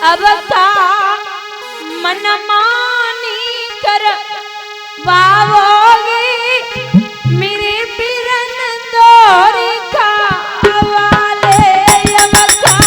अब का मनमानी कर वावोगे मेरे बिरन तोरी खावाले अब का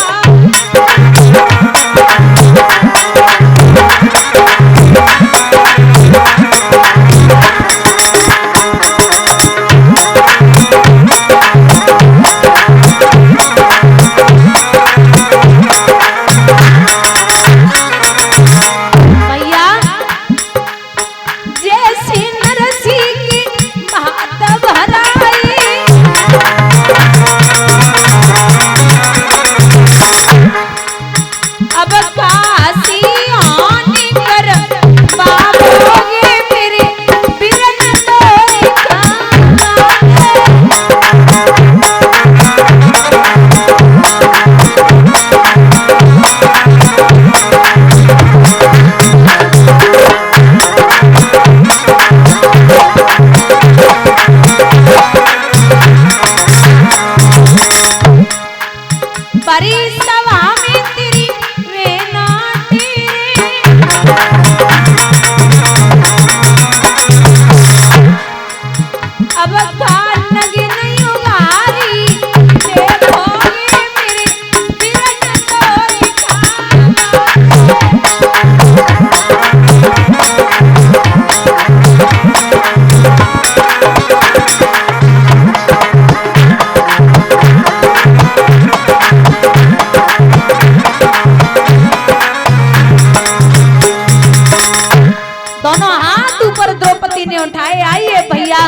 उठाए आइए भैया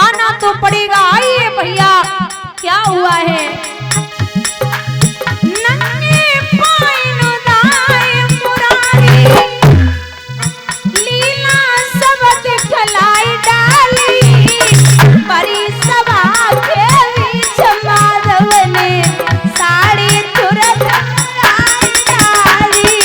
आना तो पड़ेगा आइए भैया क्या हुआ है नंगे पाइन दाए मुरारी लीला सब दिखलाई डाली बड़ी सभा के बीच माधव ने साड़ी तुरंत डाली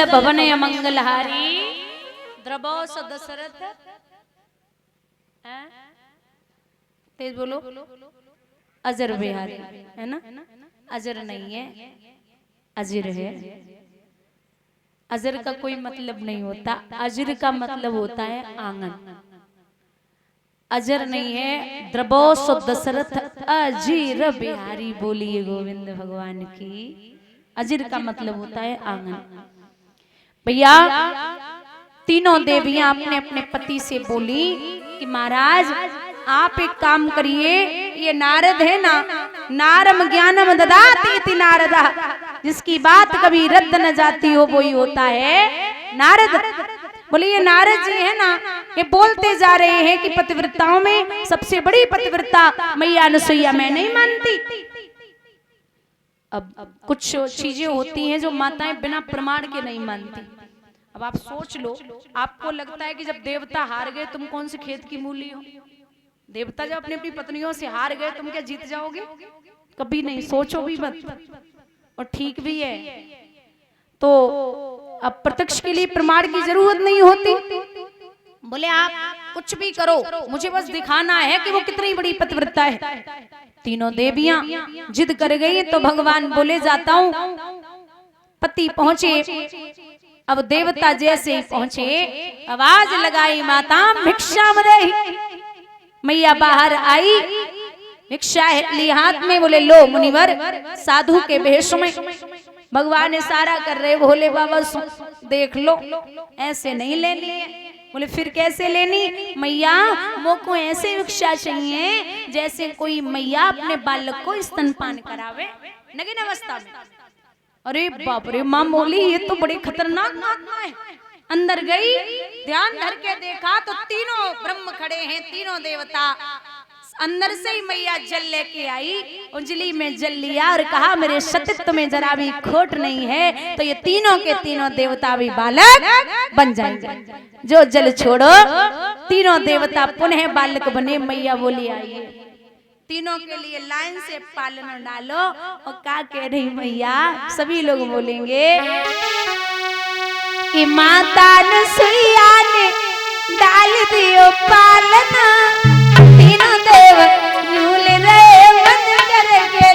मंगल भवन मंगलहारी द्रवो स दशरथ। तेज बोलो। अजर बिहारी है ना, अजर नहीं है, अजर है। अजर का कोई मतलब नहीं होता, अजर का मतलब होता है आंगन। अजर नहीं है। द्रवोस दशरथ अजीर बिहारी, बोलिए गोविंद भगवान की। अजर का मतलब होता है आंगन। भैया तीनों देवियां अपने अपने पति से बोली कि महाराज आप एक काम करिए, ये नारद है ना, नारम ज्ञानम ददाति इति नारदा, जिसकी बात कभी रद्द न जाती हो वही होता है नारद। बोले ये नारद जी है ना, ये बोलते जा रहे हैं कि पतिव्रताओं में सबसे बड़ी पतिव्रता मैया अनुसुईया, मैं नहीं मानती। अब कुछ चीजें होती हैं जो माताएं बिना प्रमाण के नहीं मानती। अब आप सोच लो, आपको लगता है कि जब देवता हार गए तुम कौन से खेत की मूली हो? देवता जब अपनी अपनी पत्नियों से हार गए तुम क्या जीत जाओगे? कभी नहीं, सोचो भी मत। और ठीक भी है। तो अब प्रत्यक्ष के लिए प्रमाण की जरूरत नहीं होती। बोले आप कुछ भी करो, मुझे बस दिखाना है कि वो कितनी बड़ी पतिव्रता है। तीनों देवियां जिद कर गई तो भगवान बोले जाता हूं। पति पहुंचे। अब देवता जैसे ही पहुंचे आवाज लगाई, माता भिक्षा मदहि। मैया बाहर आई, भिक्षा ली हाथ में। बोले लो मुनिवर, साधु के भेष में भगवान इशारा कर रहे, भोले बाबा देख लो, ऐसे नहीं लेनी है। बोले फिर कैसे लेनी? मैया मोको ऐसे भिक्षा चाहिए जैसे कोई मैया अपने बालक को स्तनपान करावे नगीन अवस्था में। अरे बाप रे, माँ बोली ये तो बड़ी खतरनाक महात्मा है। अंदर गई, ध्यान धर के देखा तो तीनों ब्रह्म खड़े हैं, तीनों देवता। अंदर से ही मैया जल लेके आई, उंजली में जल लिया और कहा मेरे सतित्व में जरा भी खोट नहीं है तो ये तीनों के तीनों देवता भी बालक बन जाएंगे। जो जल छोड़ो, तीनों देवता पुनः बालक बने। मैया बोली आइए, तीनों के लिए लाइन से पालन डालो। और क्या कह रही मैया? सभी लोग बोलेंगे कि माता अनुसुईया ने डाल दियो पालना, तीनों देव झूल रहे बंद करके।